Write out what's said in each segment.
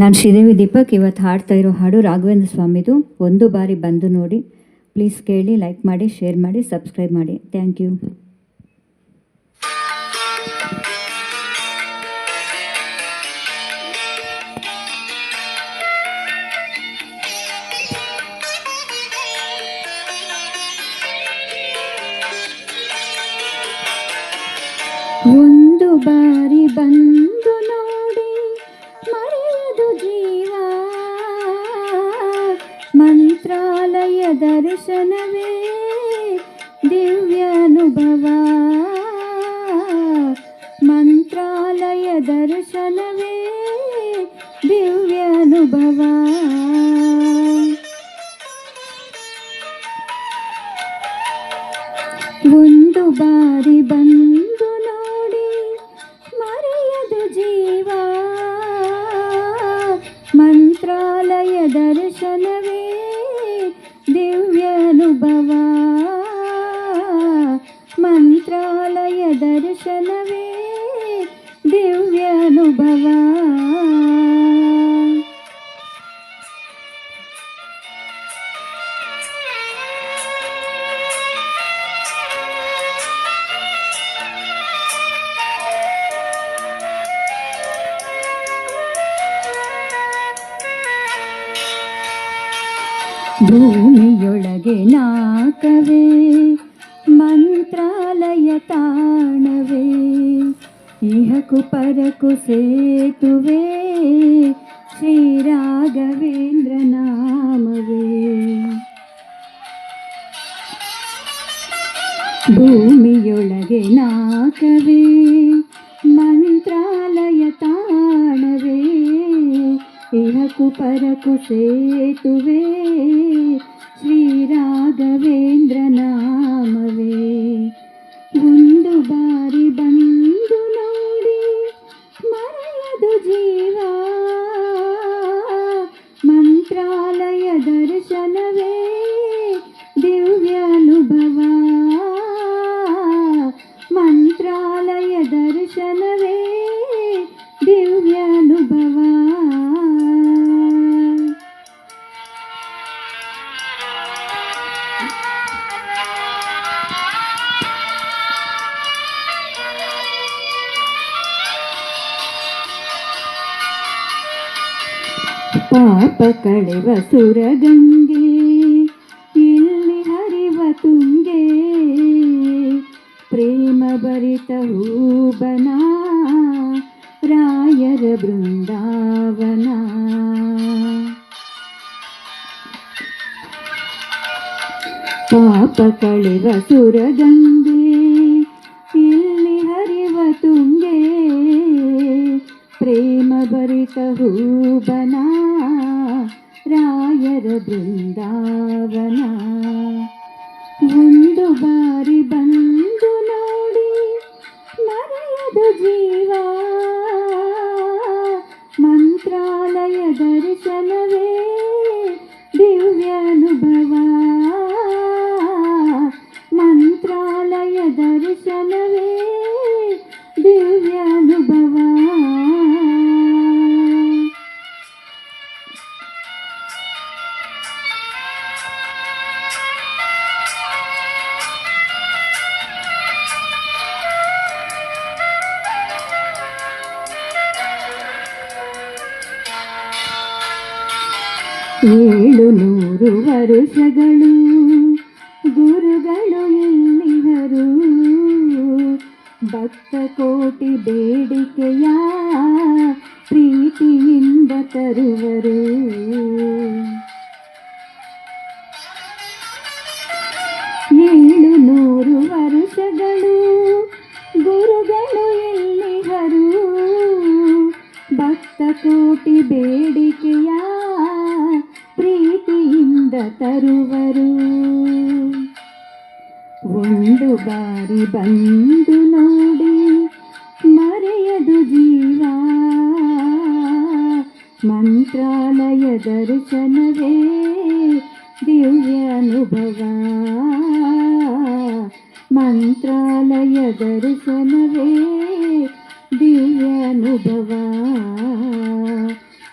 ನಾನು ಶ್ರೀದೇವಿ ದೀಪಕ್. ಇವತ್ತು ಹಾಡ್ತಾ ಇರೋ ಹಾಡು ರಾಘವೇಂದ್ರ ಸ್ವಾಮಿದು ಒಂದು ಬಾರಿ ಬಂದು ನೋಡಿ. ಪ್ಲೀಸ್ ಕೇಳಿ, ಲೈಕ್ ಮಾಡಿ, ಶೇರ್ ಮಾಡಿ, ಸಬ್ಸ್ಕ್ರೈಬ್ ಮಾಡಿ. Thank you. ಒಂದು ಬಾರಿ ಬಂದು ನೋಡಿ ಮರೆಯದು ಜೀವ, ಮಂತ್ರಾಲಯ ದರ್ಶನವೇ ದಿವ್ಯಾನುಭವ, ಮಂತ್ರಾಲಯ ದರ್ಶನವೇ ದಿವ್ಯಾನುಭವ. ಒಂದು ಬಾರಿ ಬಂದು ನೋಡಿ ಮರೆಯದು ಜೀವ, ಮಂತ್ರಾಲಯ ದರ್ಶನವೇ ದಿವ್ಯಾನುಭವ, ಮಂತ್ರಾಲಯ ದರ್ಶನವೇ ದಿವ್ಯಾನುಭವ. ಭೂಮಿಯೊಳಗೆ ನಾಕವೇ ಮಂತ್ರಾಲಯ ತಾಣವೇ, ಇಹಕು ಪರಕು ಸೇತುವೆ ಶ್ರೀ ರಾಘವೇಂದ್ರ ನಾಮವೇ. ಭೂಮಿಯೊಳಗೆ ನಾಕವೇ ಮಂತ್ರಾಲಯ ತಾಣವೇ, ಇಹಕು ಪರಕು ಸೇತುವೆ ಶ್ರೀ ರಾಘವೇಂದ್ರ ನಾಮವೇ. ಒಂದು ಬಾರಿ ಬಂದು ನೋಡಿ ಮರೆಯದು ಜೀವ, ಮಂತ್ರಾಲಯ ದರ್ಶನವೇ ದಿವ್ಯಾನುಭವ, ಮಂತ್ರಾಲಯ ದರ್ಶನವೇ ದಿವ್ಯಾನುಭವ. ಪಾಪ ಕಳೆವ ಸುರಗಂಗೆ ಇಲ್ಲಿ ಹರಿವ ತುಂಗೆ, ಪ್ರೇಮ ಭರಿತ ಹೂಬನ ರಾಯರ ಬೃಂದಾವನ. ಪಾಪ ಕಳೆವ ಸುರಗಂಗೆ ಇಲ್ಲಿ ಹರಿವ ತುಂಗೆ, ಪ್ರೇಮ ಭರಿತ ಹೂಬನ ರಾಯರ ಬೃಂದಾವನ. ಒಂದು ಬಾರಿ ಬಂದು ನೋಡಿ ಮರೆಯದು ಜೀವ, ಮಂತ್ರಾಲಯ ದರ್ಶನವೇ ದಿವ್ಯಾನುಭವ, ಮಂತ್ರಾಲಯ ದರ್ಶನವೇ ದಿವ್ಯಾನುಭವ. ಏಳು ನೂರು ವರುಷಗಳು ಗುರುಗಳು ಎಲ್ಲಿಹರು, ಭಕ್ತ ಕೋಟಿ ಬೇಡಿಕೆಯ ಪ್ರೀತಿಯಿಂದ ತರುವರು. ಏಳು ನೂರು ವರುಷಗಳು ಗುರುಗಳು ಎಲ್ಲಿಹರು, ಭಕ್ತ ಕೋಟಿ ಬೇಡಿಕೆಯ ಪ್ರೀತಿಯಿಂದ ತರುವರು. ಒಂದು ಬಾರಿ ಬಂದು ನೋಡಿ ಮರೆಯದು ಜೀವ, ಮಂತ್ರಾಲಯ ದರ್ಶನವೇ ದಿವ್ಯಾನುಭವ, ಮಂತ್ರಾಲಯ ದರ್ಶನವೇ ದಿವ್ಯಾನುಭವ.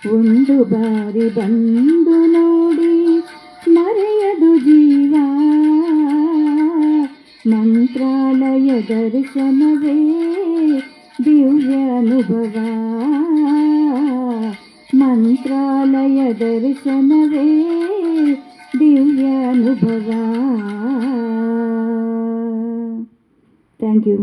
ಒಂದು ಬಾರಿ ಬಂದು ನೋಡಿ ಮರೆಯದು ಜೀವ, ಮಂತ್ರಾಲಯ ದರ್ಶನವೇ ದಿವ್ಯ ಅನುಭವ, ಮಂತ್ರಾಲಯ ದರ್ಶನವೇ ದಿವ್ಯ ಅನುಭವ. Thank you.